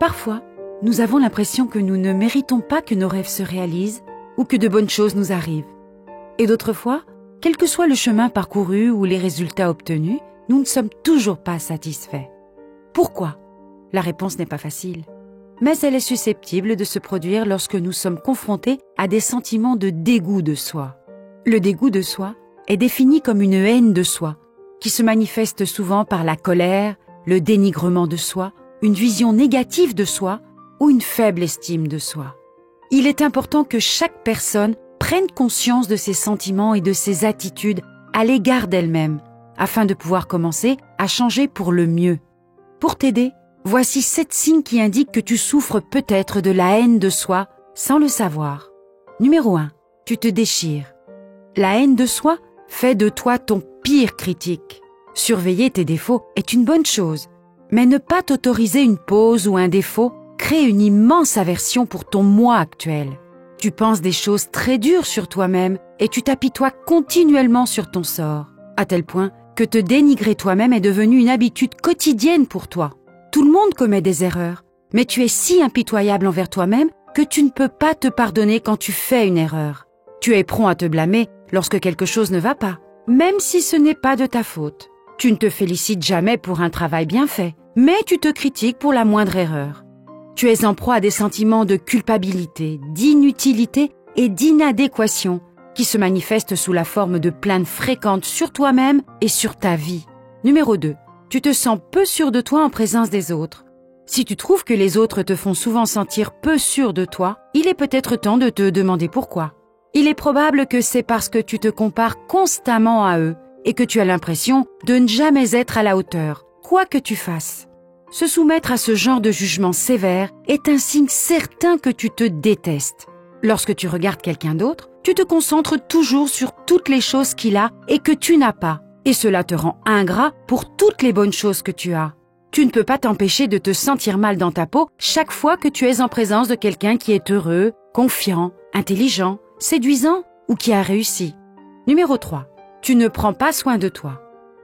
Parfois, nous avons l'impression que nous ne méritons pas que nos rêves se réalisent ou que de bonnes choses nous arrivent. Et d'autres fois, quel que soit le chemin parcouru ou les résultats obtenus, nous ne sommes toujours pas satisfaits. Pourquoi? La réponse n'est pas facile. Mais elle est susceptible de se produire lorsque nous sommes confrontés à des sentiments de dégoût de soi. Le dégoût de soi est défini comme une haine de soi, qui se manifeste souvent par la colère, le dénigrement de soi, une vision négative de soi ou une faible estime de soi. Il est important que chaque personne prenne conscience de ses sentiments et de ses attitudes à l'égard d'elle-même, afin de pouvoir commencer à changer pour le mieux. Pour t'aider, voici 7 signes qui indiquent que tu souffres peut-être de la haine de soi sans le savoir. Numéro 1. Tu te déchires. La haine de soi fait de toi ton pire critique. Surveiller tes défauts est une bonne chose, mais ne pas t'autoriser une pause ou un défaut crée une immense aversion pour ton moi actuel. Tu penses des choses très dures sur toi-même et tu t'apitoies continuellement sur ton sort, à tel point que te dénigrer toi-même est devenu une habitude quotidienne pour toi. Tout le monde commet des erreurs, mais tu es si impitoyable envers toi-même que tu ne peux pas te pardonner quand tu fais une erreur. Tu es prompt à te blâmer lorsque quelque chose ne va pas, même si ce n'est pas de ta faute. Tu ne te félicites jamais pour un travail bien fait, mais tu te critiques pour la moindre erreur. Tu es en proie à des sentiments de culpabilité, d'inutilité et d'inadéquation qui se manifestent sous la forme de plaintes fréquentes sur toi-même et sur ta vie. Numéro 2. Tu te sens peu sûr de toi en présence des autres. Si tu trouves que les autres te font souvent sentir peu sûr de toi, il est peut-être temps de te demander pourquoi. Il est probable que c'est parce que tu te compares constamment à eux et que tu as l'impression de ne jamais être à la hauteur, quoi que tu fasses. Se soumettre à ce genre de jugement sévère est un signe certain que tu te détestes. Lorsque tu regardes quelqu'un d'autre, tu te concentres toujours sur toutes les choses qu'il a et que tu n'as pas, et cela te rend ingrat pour toutes les bonnes choses que tu as. Tu ne peux pas t'empêcher de te sentir mal dans ta peau chaque fois que tu es en présence de quelqu'un qui est heureux, confiant, intelligent, séduisant ou qui a réussi. Numéro 3. Tu ne prends pas soin de toi.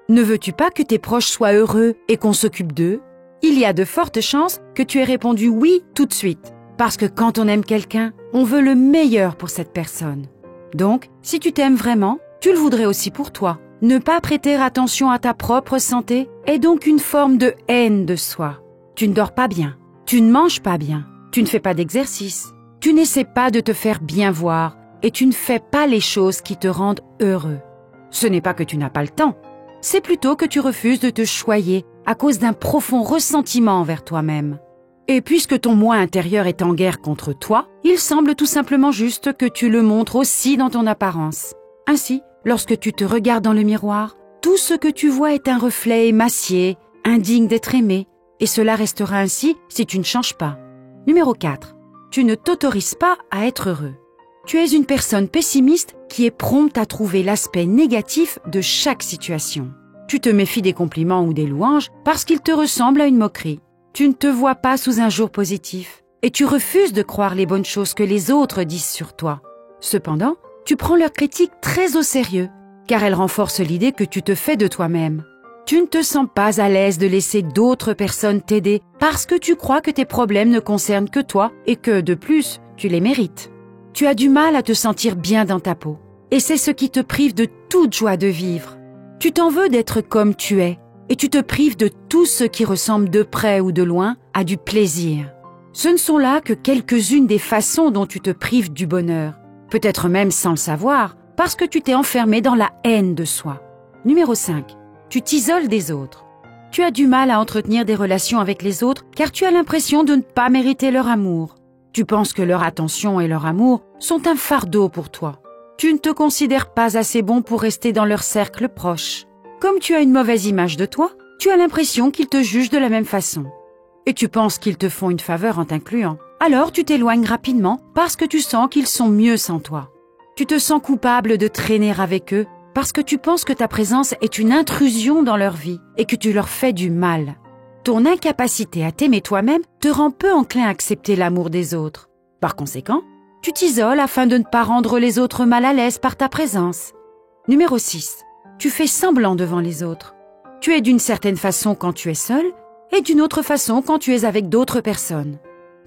Ne veux-tu pas que tes proches soient heureux et qu'on s'occupe d'eux? Il y a de fortes chances que tu aies répondu oui tout de suite, parce que quand on aime quelqu'un, on veut le meilleur pour cette personne. Donc, si tu t'aimes vraiment, tu le voudrais aussi pour toi. Ne pas prêter attention à ta propre santé est donc une forme de haine de soi. Tu ne dors pas bien, tu ne manges pas bien, tu ne fais pas d'exercice, tu n'essaies pas de te faire bien voir et tu ne fais pas les choses qui te rendent heureux. Ce n'est pas que tu n'as pas le temps, c'est plutôt que tu refuses de te choyer à cause d'un profond ressentiment envers toi-même. Et puisque ton moi intérieur est en guerre contre toi, il semble tout simplement juste que tu le montres aussi dans ton apparence. Ainsi, lorsque tu te regardes dans le miroir, tout ce que tu vois est un reflet émacié, indigne d'être aimé, et cela restera ainsi si tu ne changes pas. Numéro 4. Tu ne t'autorises pas à être heureux. Tu es une personne pessimiste qui est prompte à trouver l'aspect négatif de chaque situation. Tu te méfies des compliments ou des louanges parce qu'ils te ressemblent à une moquerie. Tu ne te vois pas sous un jour positif et tu refuses de croire les bonnes choses que les autres disent sur toi. Cependant, tu prends leurs critiques très au sérieux car elles renforcent l'idée que tu te fais de toi-même. Tu ne te sens pas à l'aise de laisser d'autres personnes t'aider parce que tu crois que tes problèmes ne concernent que toi et que, de plus, tu les mérites. Tu as du mal à te sentir bien dans ta peau et c'est ce qui te prive de toute joie de vivre. Tu t'en veux d'être comme tu es et tu te prives de tout ce qui ressemble de près ou de loin à du plaisir. Ce ne sont là que quelques-unes des façons dont tu te prives du bonheur, peut-être même sans le savoir, parce que tu t'es enfermé dans la haine de soi. Numéro 5. Tu t'isoles des autres. Tu as du mal à entretenir des relations avec les autres car tu as l'impression de ne pas mériter leur amour. Tu penses que leur attention et leur amour sont un fardeau pour toi. Tu ne te considères pas assez bon pour rester dans leur cercle proche. Comme tu as une mauvaise image de toi, tu as l'impression qu'ils te jugent de la même façon. Et tu penses qu'ils te font une faveur en t'incluant. Alors tu t'éloignes rapidement parce que tu sens qu'ils sont mieux sans toi. Tu te sens coupable de traîner avec eux parce que tu penses que ta présence est une intrusion dans leur vie et que tu leur fais du mal. Ton incapacité à t'aimer toi-même te rend peu enclin à accepter l'amour des autres. Par conséquent, tu t'isoles afin de ne pas rendre les autres mal à l'aise par ta présence. Numéro 6. Tu fais semblant devant les autres. Tu es d'une certaine façon quand tu es seul et d'une autre façon quand tu es avec d'autres personnes.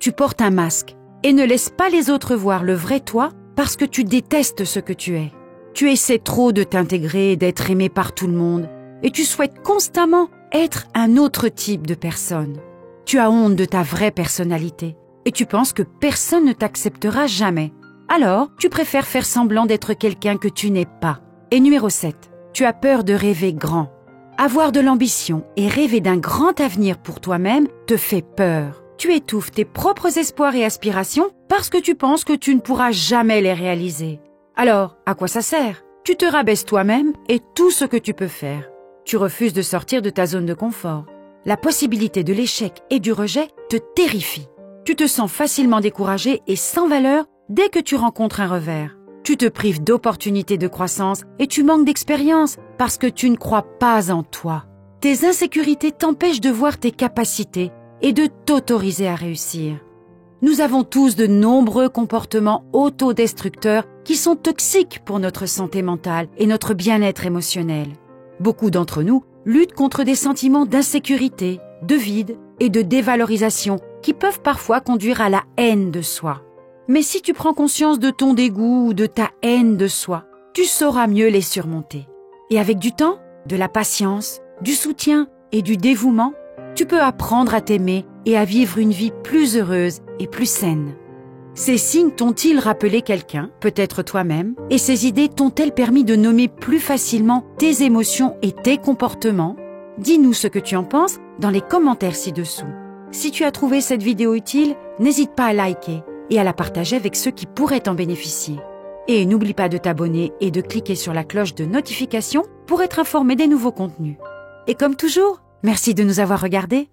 Tu portes un masque et ne laisses pas les autres voir le vrai toi parce que tu détestes ce que tu es. Tu essaies trop de t'intégrer et d'être aimé par tout le monde et tu souhaites constamment être un autre type de personne. Tu as honte de ta vraie personnalité et tu penses que personne ne t'acceptera jamais. Alors, tu préfères faire semblant d'être quelqu'un que tu n'es pas. Et numéro 7, tu as peur de rêver grand. Avoir de l'ambition et rêver d'un grand avenir pour toi-même te fait peur. Tu étouffes tes propres espoirs et aspirations parce que tu penses que tu ne pourras jamais les réaliser. Alors, à quoi ça sert? Tu te rabaisses toi-même et tout ce que tu peux faire. Tu refuses de sortir de ta zone de confort. La possibilité de l'échec et du rejet te terrifie. Tu te sens facilement découragé et sans valeur dès que tu rencontres un revers. Tu te prives d'opportunités de croissance et tu manques d'expérience parce que tu ne crois pas en toi. Tes insécurités t'empêchent de voir tes capacités et de t'autoriser à réussir. Nous avons tous de nombreux comportements autodestructeurs qui sont toxiques pour notre santé mentale et notre bien-être émotionnel. Beaucoup d'entre nous luttent contre des sentiments d'insécurité, de vide et de dévalorisation qui peuvent parfois conduire à la haine de soi. Mais si tu prends conscience de ton dégoût ou de ta haine de soi, tu sauras mieux les surmonter. Et avec du temps, de la patience, du soutien et du dévouement, tu peux apprendre à t'aimer et à vivre une vie plus heureuse et plus saine. Ces signes t'ont-ils rappelé quelqu'un, peut-être toi-même, et ces idées t'ont-elles permis de nommer plus facilement tes émotions et tes comportements? Dis-nous ce que tu en penses dans les commentaires ci-dessous. Si tu as trouvé cette vidéo utile, n'hésite pas à liker et à la partager avec ceux qui pourraient en bénéficier. Et n'oublie pas de t'abonner et de cliquer sur la cloche de notification pour être informé des nouveaux contenus. Et comme toujours, merci de nous avoir regardés.